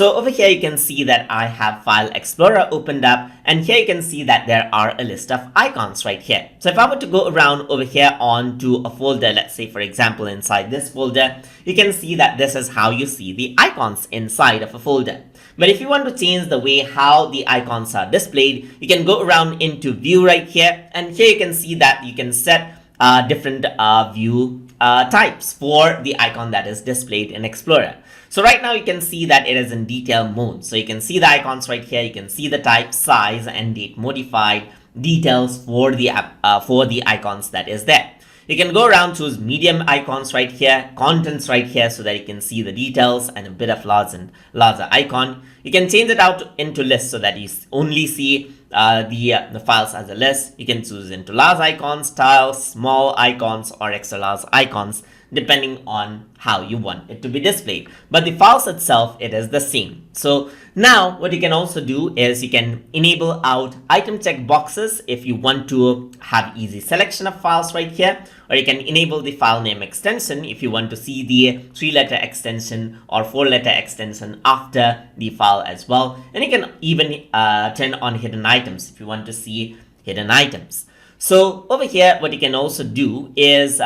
So over here you can see that I have File Explorer opened up, and here you can see that there are a list of icons right here. So if I were to go around over here onto a folder, let's say for example inside this folder, you can see that this is how you see the icons inside of a folder. But if you want to change the way how the icons are displayed, you can go around into view right here, and here you can see that you can set different view types for the icon that is displayed in Explorer. So right now you can see that it is in detail mode. So you can see the icons right here. You can see the type, size, and date modified details for the icons that is there. You can go around, choose medium icons right here, contents right here, so that you can see the details and a bit of larger icon. You can change it out into list so that you only see the files as a list. You can choose into large icons, styles, small icons, or extra large icons, depending on how you want it to be displayed. But the files itself, it is the same. So now what you can also do is you can enable out item check boxes if you want to have easy selection of files right here, or you can enable the file name extension if you want to see the 3-letter extension or 4-letter extension after the file as well. And you can even turn on hidden items if you want to see hidden items. So over here, what you can also do is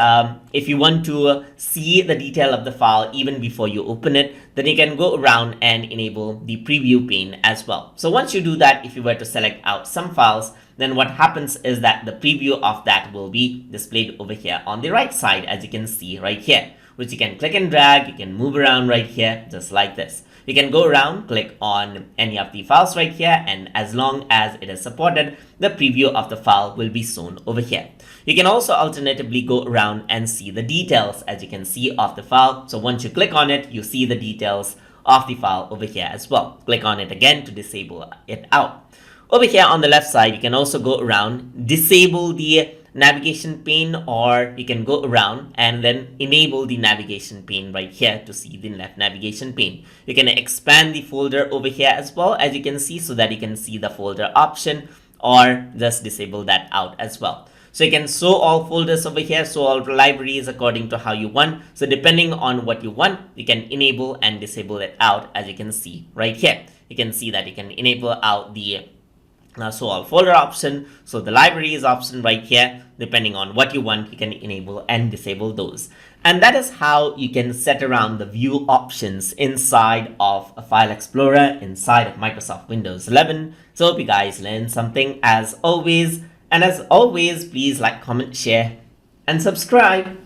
if you want to see the detail of the file even before you open it, then you can go around and enable the preview pane as well. So once you do that, if you were to select out some files, then what happens is that the preview of that will be displayed over here on the right side, as you can see right here, which you can click and drag. You can move around right here just like this. You can go around, click on any of the files right here, and as long as it is supported, the preview of the file will be shown over here. You can also alternatively go around and see the details, as you can see, of the file. So once you click on it, you see the details of the file over here as well. Click on it again to disable it out. Over here on the left side, you can also go around, disable the navigation pane, or you can go around and then enable the navigation pane right here to see the left navigation pane. You can expand the folder over here as well, as you can see, so that you can see the folder option, or just disable that out as well. So you can show all folders over here, show all libraries according to how you want. So depending on what you want, you can enable and disable it out, as you can see right here. You can see that you can enable out the show all folder option, so the libraries option right here. Depending on what you want, you can enable and disable those. And that is how you can set around the view options inside of a File Explorer inside of Microsoft Windows 11. So hope you guys learned something as always. And as always, please like, comment, share, and subscribe.